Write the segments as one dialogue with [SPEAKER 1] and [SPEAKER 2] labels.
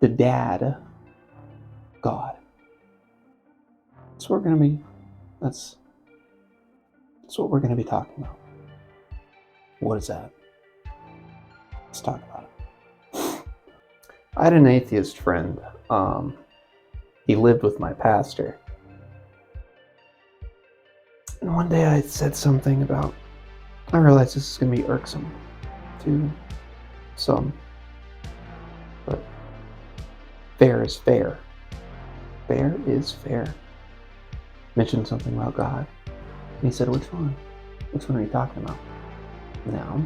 [SPEAKER 1] the dad God. That's what we're going to be. That's what we're going to be talking about. What is that? Let's talk about it. I had an atheist friend. He lived with my pastor. And one day I said something about, I realized this is going to be irksome to some, but fair is fair. Fair is fair. Mentioned something about God. And he said, which one? Which one are you talking about? Now,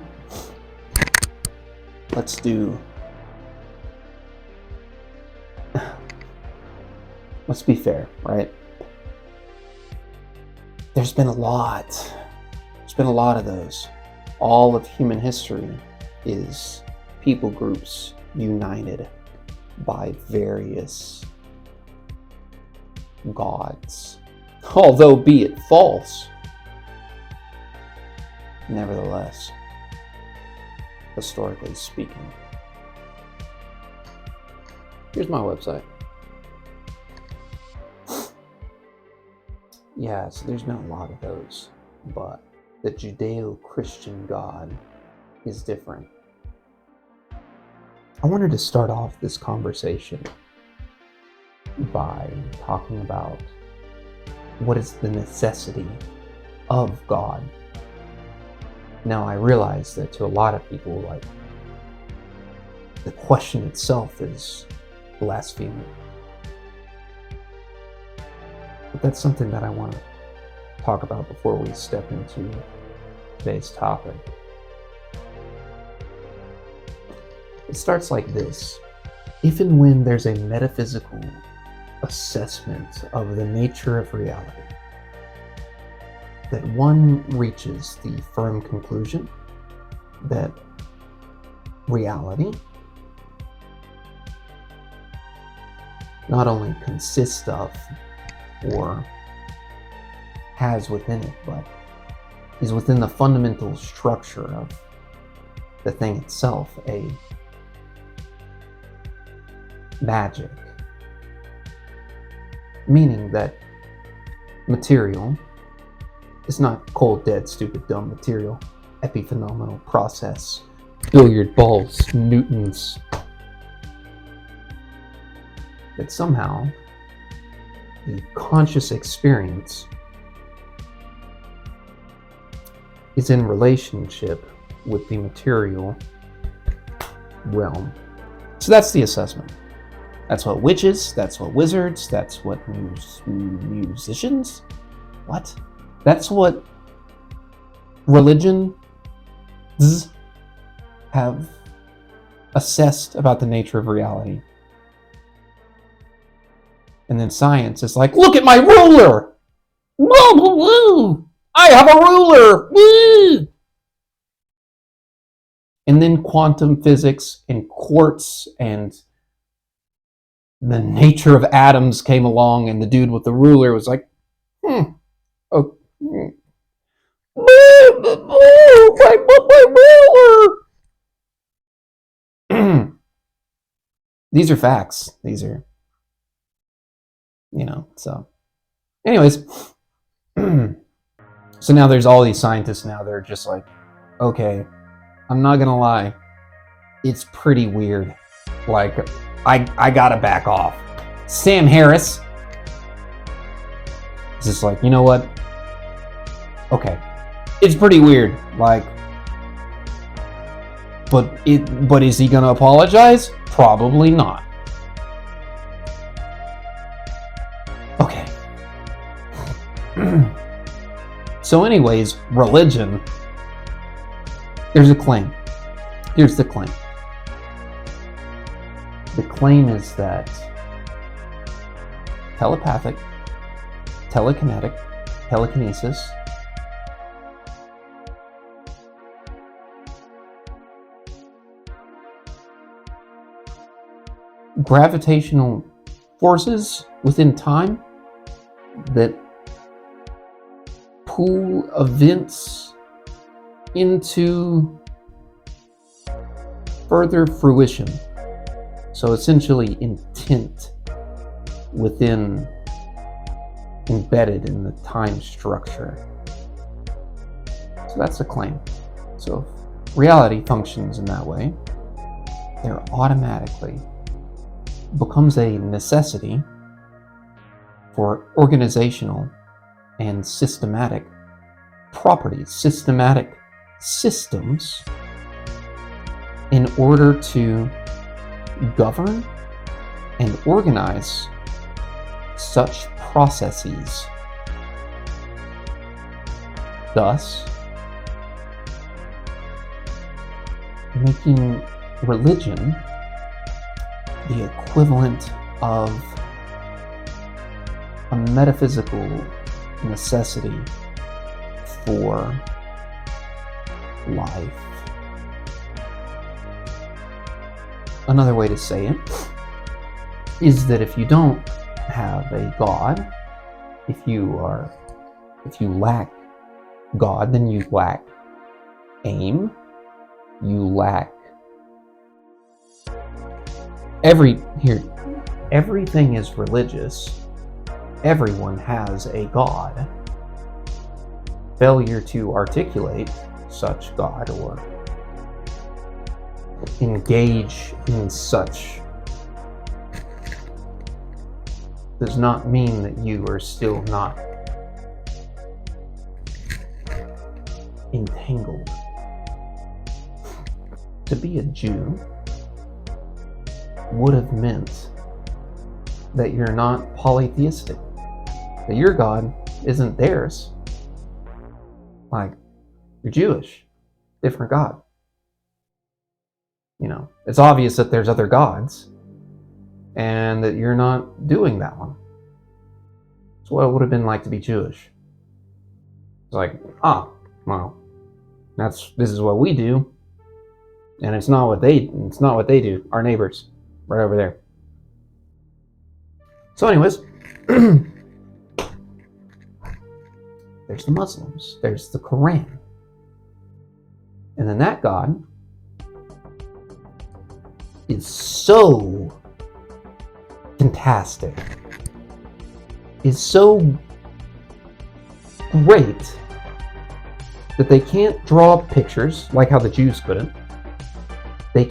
[SPEAKER 1] let's be fair, right? There's been a lot of those. All of human history is people groups united by various gods. Although be it false, nevertheless, historically speaking. Here's my website. Yeah, so there's been a lot of those, but the Judeo-Christian God is different. I wanted to start off this conversation by talking about what is the necessity of God. Now, I realize that to a lot of people, like, the question itself is blasphemy. But that's something that I want to talk about before we step into today's topic. It starts like this. If and when there's a metaphysical assessment of the nature of reality, that one reaches the firm conclusion that reality not only consists of or has within it, but is within the fundamental structure of the thing itself, a magic. Meaning that material is not cold, dead, stupid, dumb material, epiphenomenal process, billiard balls, newtons. That somehow the conscious experience is in relationship with the material realm. So that's the assessment. That's what witches, that's what wizards, that's what musicians, what? That's what religions have assessed about the nature of reality. And then science is like, look at my ruler! Woo, woo, woo! I have a ruler! Woo! And then quantum physics and quartz and the nature of atoms came along, and the dude with the ruler was like, my ruler! These are facts. These are, so. Anyways, so now there's all these scientists now, they're just like, okay, I'm not gonna lie, it's pretty weird. Like, I gotta back off. Sam Harris is just like, you know what? Okay, it's pretty weird. Like, but is he gonna apologize? Probably not. Okay. So anyways, religion. There's a claim. Here's the claim. The claim is that telepathic, telekinetic, telekinesis, gravitational forces within time that pull events into further fruition. So essentially intent embedded in the time structure. So that's a claim. So if reality functions in that way, there automatically becomes a necessity for organizational and systematic properties, systematic systems, in order to govern and organize such processes. Thus, making religion the equivalent of a metaphysical necessity for life. Another way to say it is that if you don't have a God, if you lack God, then you lack aim, you lack everything is religious. Everyone has a God. Failure to articulate such God or engage in such does not mean that you are still not entangled. To be a Jew would have meant that you're not polytheistic, that your God isn't theirs. Like, you're Jewish, different God. It's obvious that there's other gods and that you're not doing that one. That's what it would have been like to be Jewish. It's like, well, this is what we do, and it's not what they do, our neighbors, right over there. So anyways, there's the Muslims, there's the Quran. And then that God is so fantastic, is so great that they can't draw pictures like how the Jews couldn't. He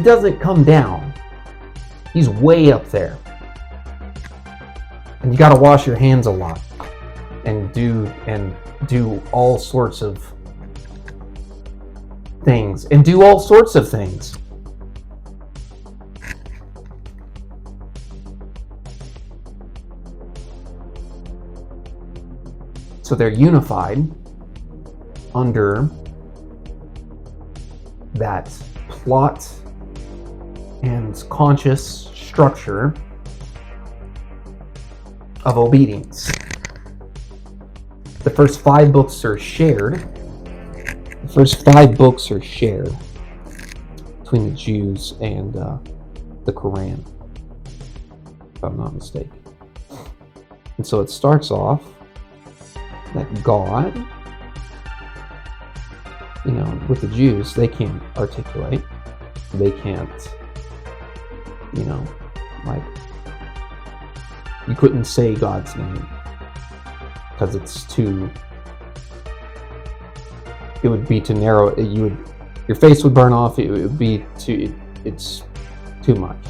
[SPEAKER 1] doesn't come down. He's way up there. And you gotta wash your hands a lot and do all sorts of things. So they're unified under that plot and conscious structure of obedience. The first 5 books are shared. Between the Jews and the Quran, if I'm not mistaken. And so it starts off that God, with the Jews, they can't articulate. They can't, you couldn't say God's name because it would be too narrow. Your face would burn off. It's too much.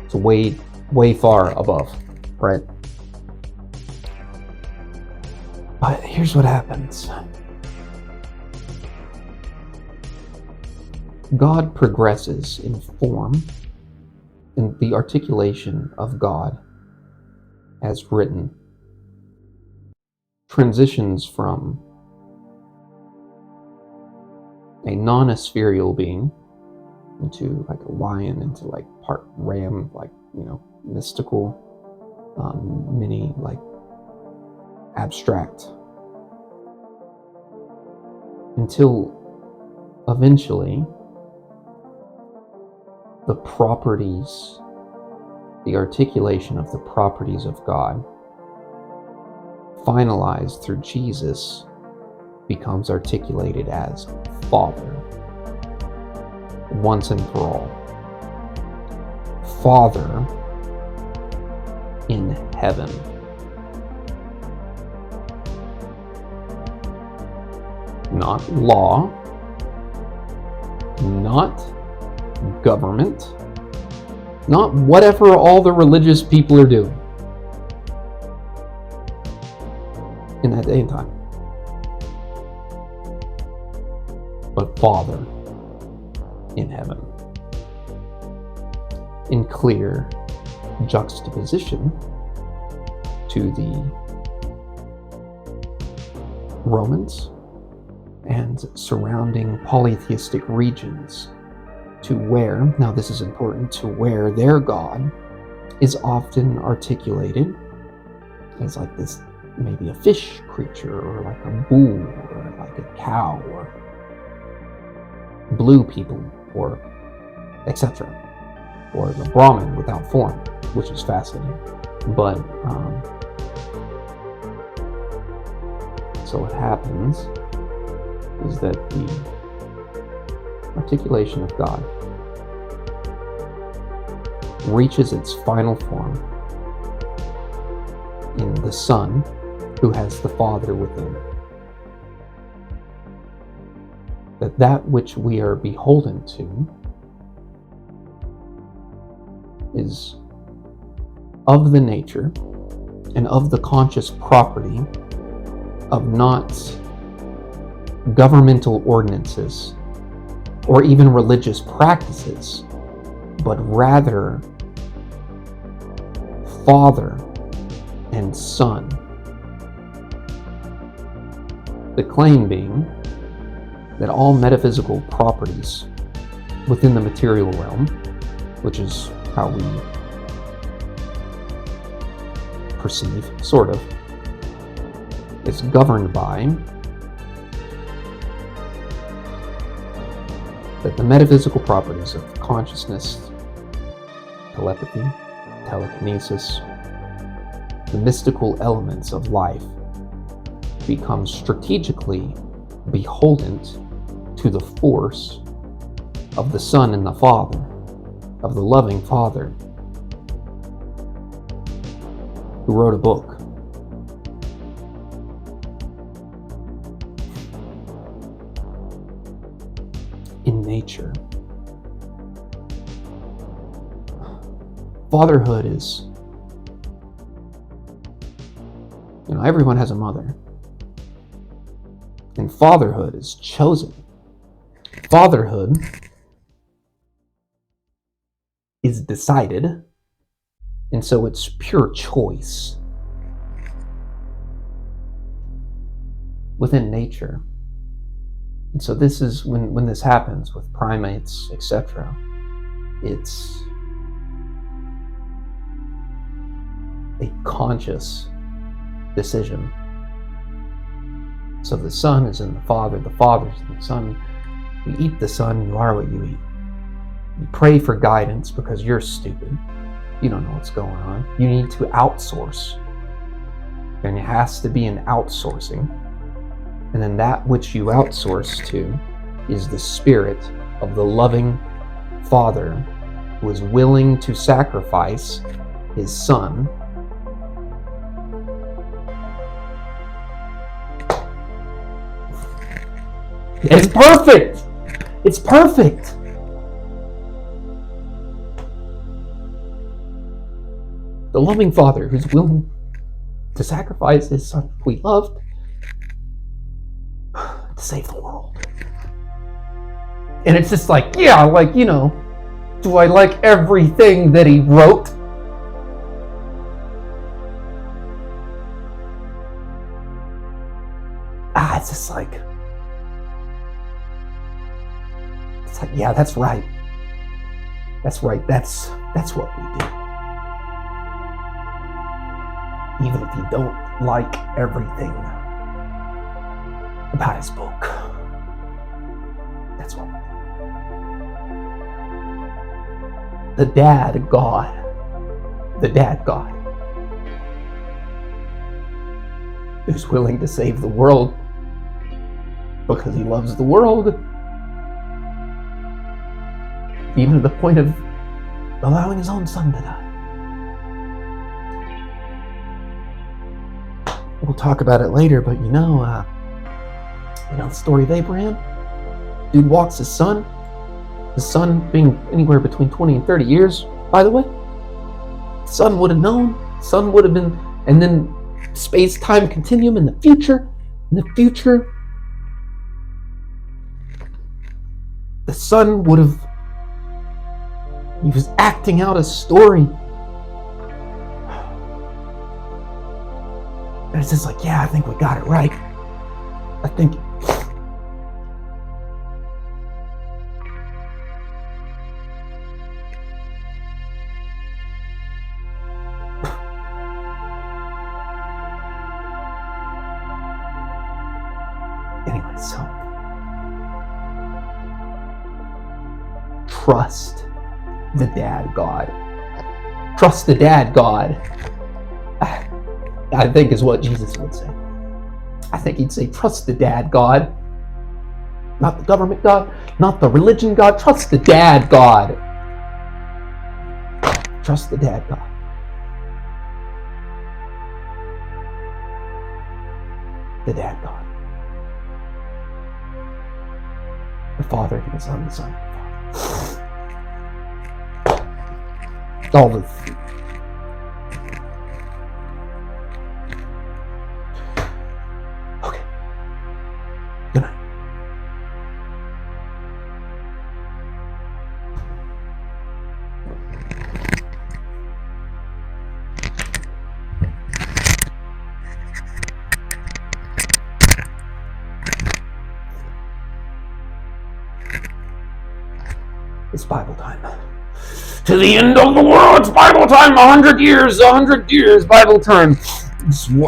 [SPEAKER 1] It's way far above, right? But here's what happens. God progresses in form, in the articulation of God as written, transitions from a non-ethereal being into like a lion, into like part ram, like, mystical, mini, like abstract, until eventually the articulation of the properties of God, finalized through Jesus, becomes articulated as Father. once and for all. Father in heaven. Not law, not government, not whatever all the religious people are doing in that day and time, but Father in heaven. In clear juxtaposition to the Romans and surrounding polytheistic regions, to where, now this is important, to where their God is often articulated as like this, maybe a fish creature, or like a bull, or like a cow, or blue people, or etc., or the Brahmin without form, which is fascinating. But so what happens is that the articulation of God reaches its final form in the Son who has the Father within. That which we are beholden to is of the nature and of the conscious property of not governmental ordinances or even religious practices, but rather Father and Son. The claim being that all metaphysical properties within the material realm, which is how we perceive, sort of, is governed by that the metaphysical properties of consciousness, telepathy, telekinesis, the mystical elements of life become strategically beholden to the force of the Son and the Father, of the loving Father who wrote a book. In nature, fatherhood is, everyone has a mother. And fatherhood is chosen. Fatherhood is decided, and so it's pure choice within nature. And so this is when this happens with primates, etc. It's a conscious decision. So the Son is in the Father is in the Son. You eat the Son, you are what you eat. You pray for guidance because you're stupid. You don't know what's going on. You need to outsource. And it has to be an outsourcing. And then that which you outsource to is the Spirit of the loving Father who is willing to sacrifice His Son It's perfect. It's perfect. The loving Father who's willing to sacrifice His Son who He loved to save the world. And it's just like, yeah, do I like everything that He wrote? It's just like, yeah, that's right. That's right. That's what we do. Even if you don't like everything about His book, that's what we do. The Dad God, who's willing to save the world because He loves the world, even to the point of allowing his own son to die. We'll talk about it later, but you know the story of Abraham? Dude walks his son being anywhere between 20 and 30 years, by the way. Son would have known, son would have been, and then space-time continuum in the future, the son would have, he was acting out a story. And it's just like, yeah, I think we got it right. I think. Anyway, so trust the dad God. Trust the dad God. I think is what Jesus would say. I think he'd say, trust the dad God. Not the government God, not the religion God. Trust the dad God. Trust the dad God. The dad God. The Father and the Son, the Son and the Father. All the okay. Good night. It's Bible time. To the end of the world, it's Bible time. 100 years, Bible time.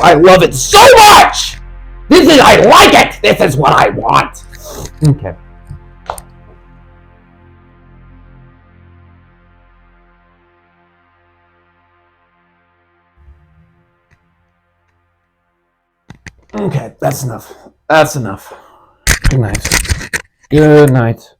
[SPEAKER 1] I love it so much. I like it. This is what I want. Okay. Okay, that's enough. Good night. Good night.